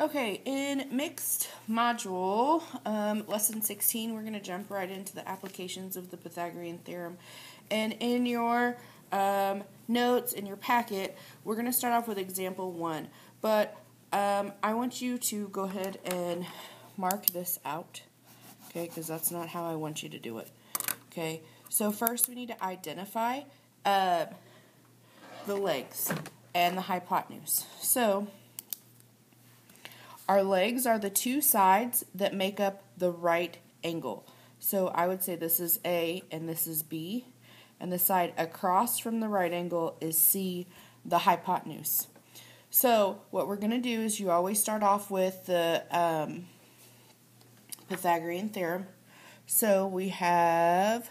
Okay, in mixed module, lesson 16, we're going to jump right into the applications of the Pythagorean theorem. And in your notes, in your packet, we're going to start off with example 1. But I want you to go ahead and mark this out, okay, because that's not how I want you to do it. Okay, so first we need to identify the legs and the hypotenuse. So our legs are the two sides that make up the right angle. So I would say this is A and this is B. And the side across from the right angle is C, the hypotenuse. So what we're going to do is you always start off with the Pythagorean theorem. So we have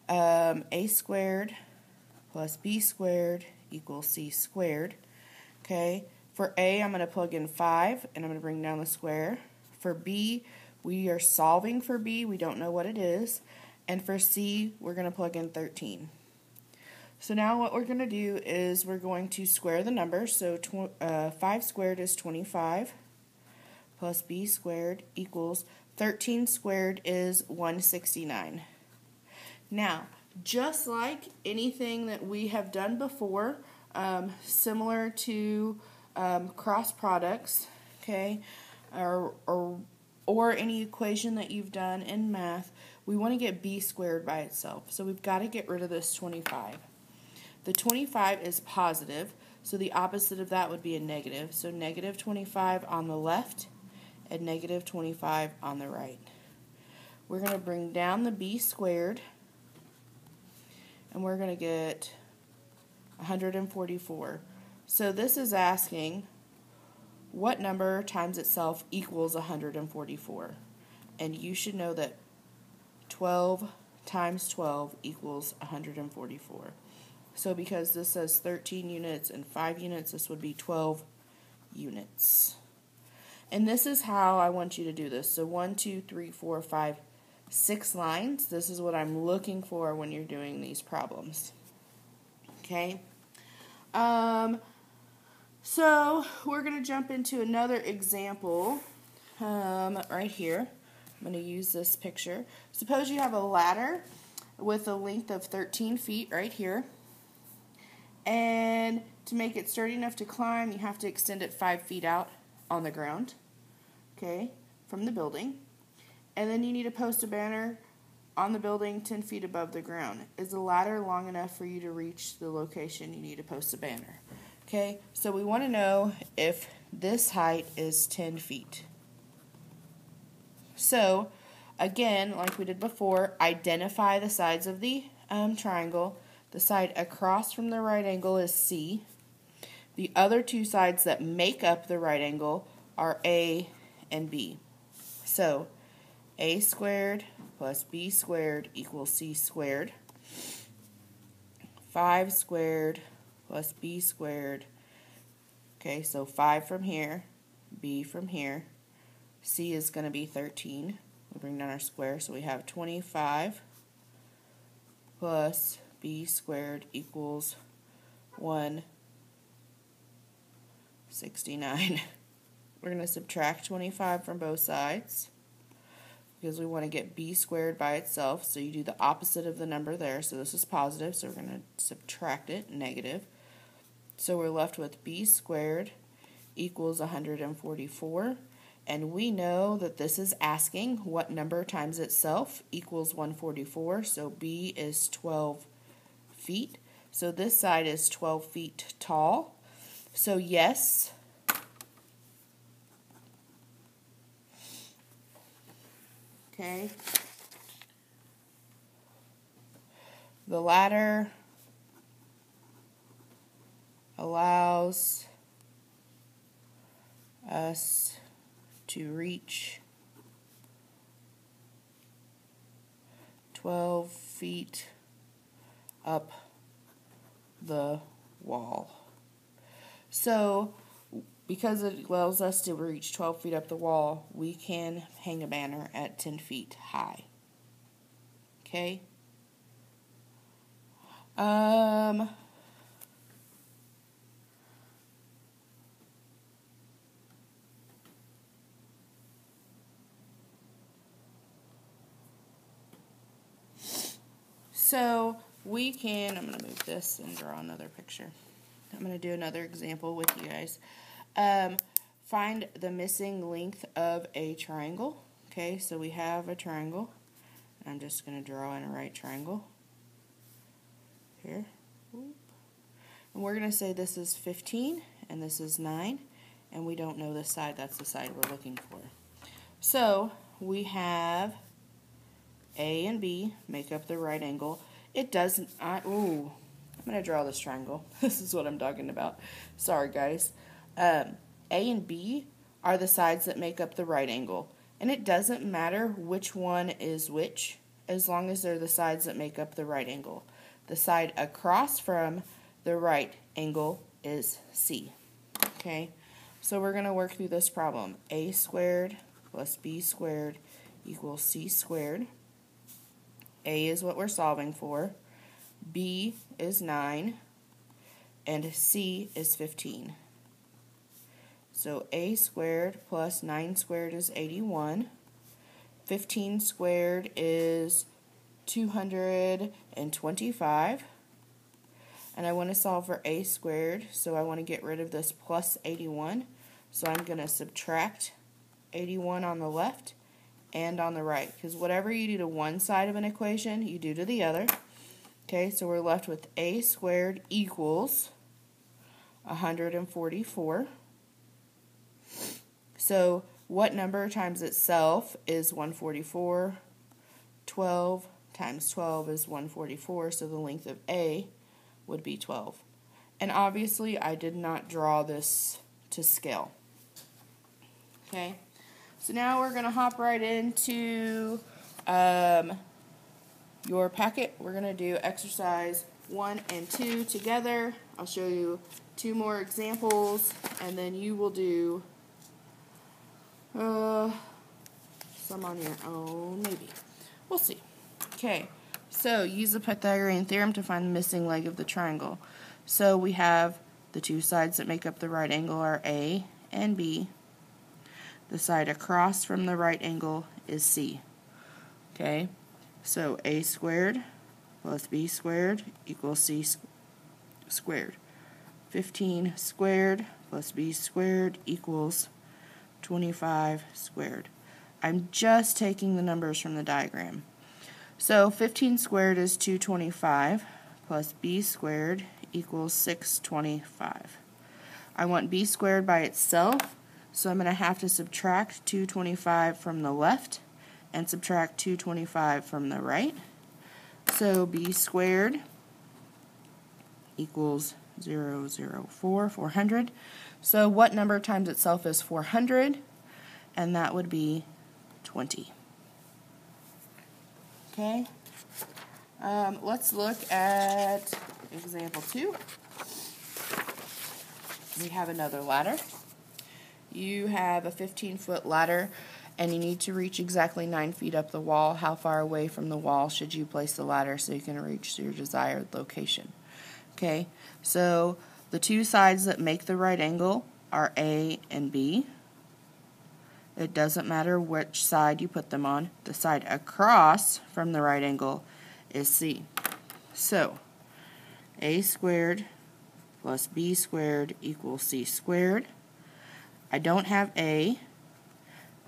A squared plus B squared equals C squared. Okay. For A, I'm going to plug in 5, and I'm going to bring down the square. For B, we are solving for B. We don't know what it is. And for C, we're going to plug in 13. So now what we're going to do is we're going to square the numbers. So 5 squared is 25, plus B squared equals 13 squared is 169. Now, just like anything that we have done before, similar to cross products, okay, or any equation that you've done in math, we want to get b squared by itself. So we've got to get rid of this 25. The 25 is positive, so the opposite of that would be a negative. So negative 25 on the left and negative 25 on the right. We're going to bring down the b squared, and we're going to get 144. So this is asking what number times itself equals 144. And you should know that 12 times 12 equals 144. So because this says 13 units and 5 units, this would be 12 units. And this is how I want you to do this. So 1, 2, 3, 4, 5, 6 lines. This is what I'm looking for when you're doing these problems. Okay? So we're going to jump into another example right here. I'm going to use this picture. Suppose you have a ladder with a length of 13 feet right here. And to make it sturdy enough to climb, you have to extend it 5 feet out on the ground, okay, from the building. And then you need to post a banner on the building 10 feet above the ground. Is the ladder long enough for you to reach the location you need to post a banner? Okay, so we want to know if this height is 10 feet. So, again, like we did before, identify the sides of the triangle. The side across from the right angle is C. The other two sides that make up the right angle are A and B. So, A squared plus B squared equals C squared. 5 squared plus B squared. Okay, so 5 from here, B from here. C is going to be 13. We'll bring down our square, so we have 25 plus B squared equals 169. We're going to subtract 25 from both sides because we want to get b squared by itself. So you do the opposite of the number there. So this is positive, so we're going to subtract it, negative. So we're left with b squared equals 144. And we know that this is asking what number times itself equals 144. So b is 12 feet. So this side is 12 feet tall. So yes, okay, the ladder allows us to reach 12 feet up the wall. So, because it allows us to reach 12 feet up the wall, we can hang a banner at 10 feet high. Okay? So we can, I'm going to move this and draw another picture. I'm going to do another example with you guys. Find the missing length of a triangle. Okay, so we have a triangle. I'm just going to draw in a right triangle. Here. And we're going to say this is 15 and this is 9. And we don't know this side. That's the side we're looking for. So we have A and B make up the right angle. It doesn't, ooh, I'm going to draw this triangle. This is what I'm talking about. Sorry, guys. A and B are the sides that make up the right angle. And it doesn't matter which one is which, as long as they're the sides that make up the right angle. The side across from the right angle is C. Okay, so we're going to work through this problem. A squared plus B squared equals C squared. A is what we're solving for. B is 9. And C is 15. So A squared plus 9 squared is 81. 15 squared is 225. And I want to solve for A squared, so I want to get rid of this plus 81. So I'm going to subtract 81 on the left and on the right, because whatever you do to one side of an equation, you do to the other. Okay, so we're left with A squared equals 144. So what number times itself is 144? 12 times 12 is 144, so the length of A would be 12. And obviously I did not draw this to scale. Okay, so now we're going to hop right into your packet. We're going to do exercise 1 and 2 together. I'll show you 2 more examples, and then you will do some on your own, maybe. We'll see. Okay, so use the Pythagorean theorem to find the missing leg of the triangle. So we have the 2 sides that make up the right angle are A and B. The side across from the right angle is C. Okay, so A squared plus B squared equals C squared. 15 squared plus B squared equals 25 squared. I'm just taking the numbers from the diagram. So 15 squared is 225 plus B squared equals 625. I want B squared by itself, so I'm going to have to subtract 225 from the left and subtract 225 from the right. So B squared equals 400. So what number times itself is 400? And that would be 20. Okay. Let's look at example 2. We have another ladder. You have a 15-foot ladder, and you need to reach exactly 9 feet up the wall. How far away from the wall should you place the ladder so you can reach your desired location? Okay, so the 2 sides that make the right angle are A and B. It doesn't matter which side you put them on. The side across from the right angle is C. So, A squared plus B squared equals C squared. I don't have A.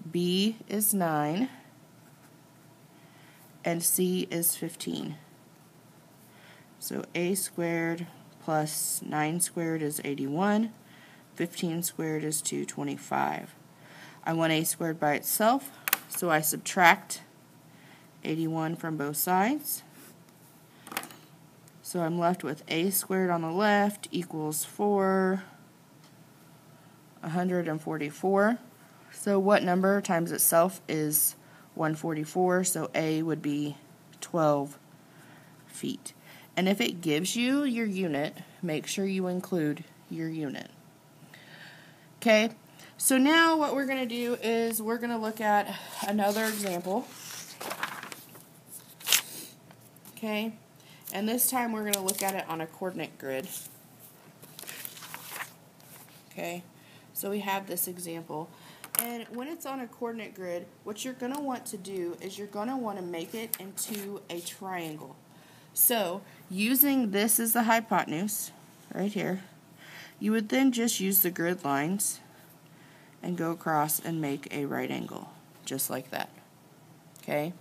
B is 9. And C is 15. So A squared plus 9 squared is 81. 15 squared is 225. I want A squared by itself, so I subtract 81 from both sides. So I'm left with A squared on the left equals 144. So what number times itself is 144? So A would be 12 feet. And if it gives you your unit, make sure you include your unit. Okay, so now what we're going to do is we're going to look at another example. Okay, and this time we're going to look at it on a coordinate grid. Okay, so we have this example. And when it's on a coordinate grid, what you're going to want to do is you're going to want to make it into a triangle. So, using this as the hypotenuse, right here, you would then just use the grid lines and go across and make a right angle, just like that. Okay?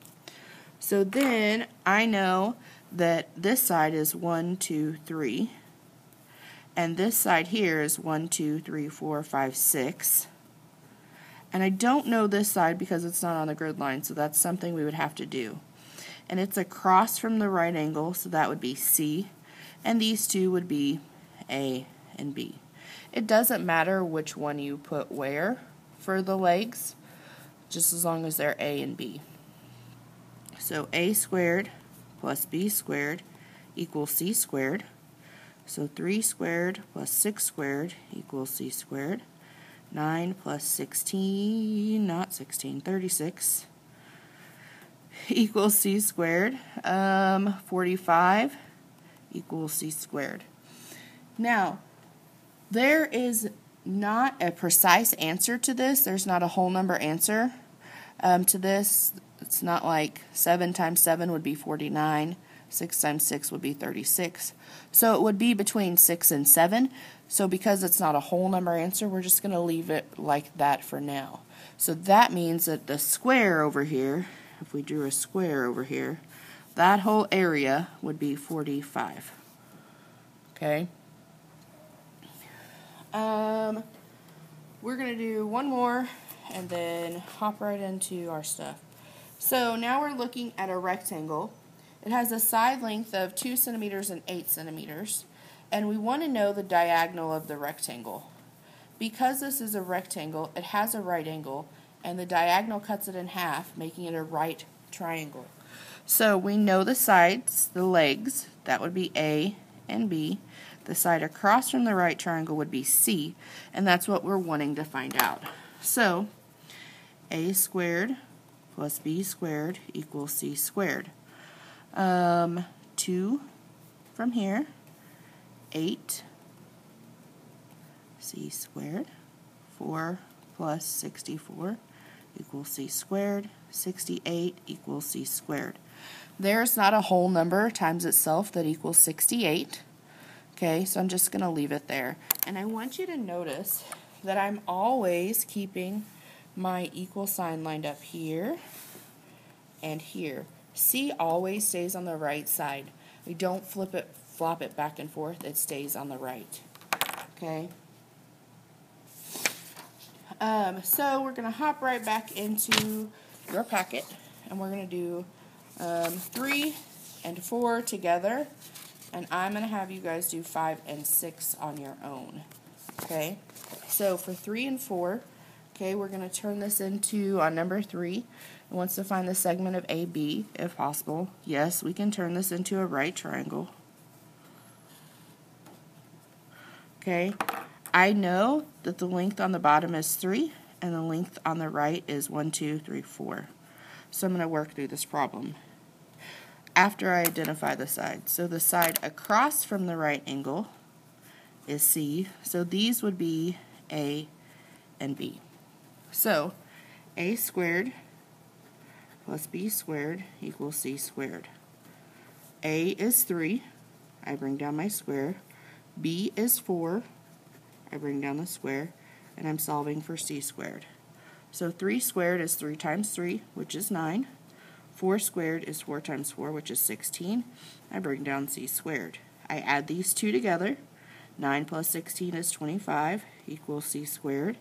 So then I know that this side is 1, 2, 3, and this side here is 1, 2, 3, 4, 5, 6. And I don't know this side because it's not on the grid line, so that's something we would have to do. And it's across from the right angle, so that would be C, and these two would be A and B. It doesn't matter which one you put where for the legs, just as long as they're A and B. So A squared plus B squared equals C squared. So 3 squared plus 6 squared equals C squared. 9 plus 16, not 16, 36 equals C squared. 45 equals C squared. Now, there is not a precise answer to this. There's not a whole number answer to this. It's not like 7 times 7 would be 49. 6 times 6 would be 36. So it would be between 6 and 7. So because it's not a whole number answer, we're just going to leave it like that for now. So that means that the square over here, if we drew a square over here, that whole area would be 45. Okay? We're going to do one more and then hop right into our stuff. So now we're looking at a rectangle. It has a side length of 2 centimeters and 8 centimeters, and we want to know the diagonal of the rectangle. Because this is a rectangle, it has a right angle, and the diagonal cuts it in half, making it a right triangle. So we know the sides, the legs, that would be A and B. The side across from the right triangle would be C, and that's what we're wanting to find out. So A squared plus B squared equals C squared. 2 from here, 8 C squared. 4 plus 64 equals C squared. 68 equals C squared. There's not a whole number times itself that equals 68. Okay, so I'm just going to leave it there. And I want you to notice that I'm always keeping my equal sign lined up here and here. C always stays on the right side. We don't flop it back and forth. It stays on the right. Okay? So we're going to hop right back into your packet, and we're going to do 3 and 4 together, and I'm going to have you guys do 5 and 6 on your own. Okay? So for 3 and 4, okay, we're going to turn this into, on number 3, it wants to find the segment of AB, if possible. Yes, we can turn this into a right triangle. Okay, I know that the length on the bottom is 3, and the length on the right is 1, 2, 3, 4. So I'm going to work through this problem after I identify the side. So the side across from the right angle is C, so these would be A and B. So A squared plus B squared equals C squared. A is 3, I bring down my square. B is 4, I bring down the square, and I'm solving for C squared. So 3 squared is 3 times 3, which is 9. 4 squared is 4 times 4, which is 16. I bring down C squared. I add these two together. 9 plus 16 is 25, equals C squared.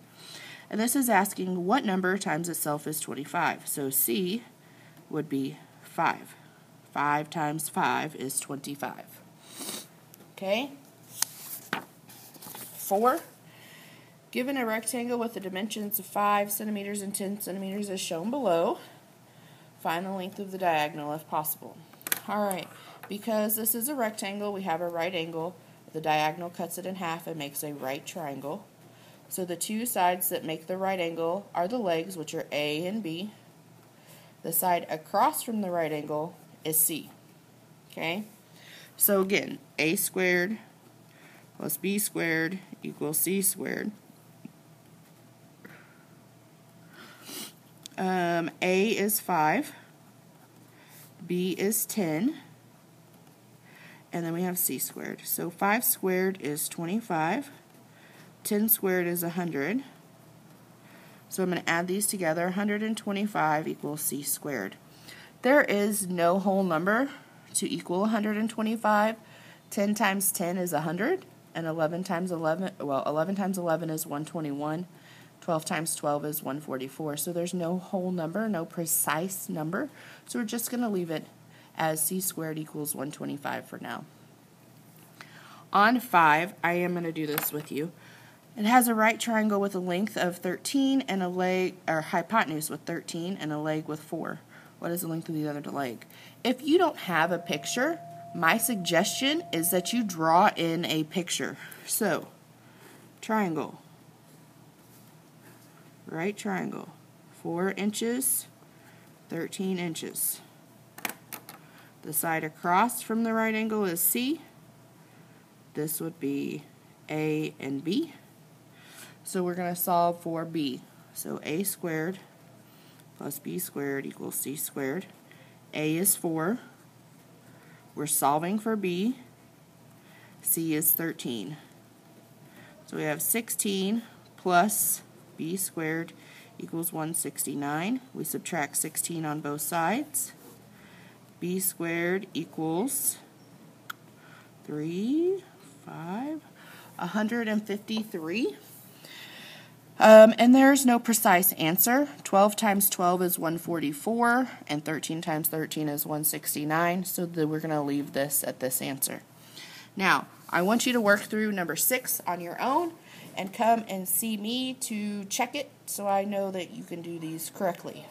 And this is asking what number times itself is 25. So C would be 5. 5 times 5 is 25. Okay? 4. Given a rectangle with the dimensions of 5 centimeters and 10 centimeters as shown below, find the length of the diagonal if possible. Alright, because this is a rectangle, we have a right angle. The diagonal cuts it in half and makes a right triangle. So the two sides that make the right angle are the legs, which are A and B. The side across from the right angle is C. Okay? So again, A squared plus B squared equals C squared. A is 5. B is 10. and then we have c squared. So 5 squared is 25. 10 squared is 100. So I'm going to add these together. 125 equals c squared. There is no whole number to equal 125. 10 times 10 is 100, and 11 times 11 is 121. 12 times 12 is 144. So there's no whole number, no precise number. So we're just going to leave it as c squared equals 125 for now. On 5, I am going to do this with you. It has a right triangle with a length of 13 and a leg, or hypotenuse with 13 and a leg with 4. What is the length of the other leg? If you don't have a picture, my suggestion is that you draw in a picture. So, triangle, right triangle, 4 inches, 13 inches. The side across from the right angle is C. This would be A and B. So we're going to solve for B. So A squared plus B squared equals C squared. A is 4. We're solving for B. C is 13. So we have 16 plus B squared equals 169. We subtract 16 on both sides. B squared equals 153. And there's no precise answer. 12 times 12 is 144, and 13 times 13 is 169, so we're going to leave this at this answer. Now, I want you to work through number 6 on your own, and come and see me to check it so I know that you can do these correctly.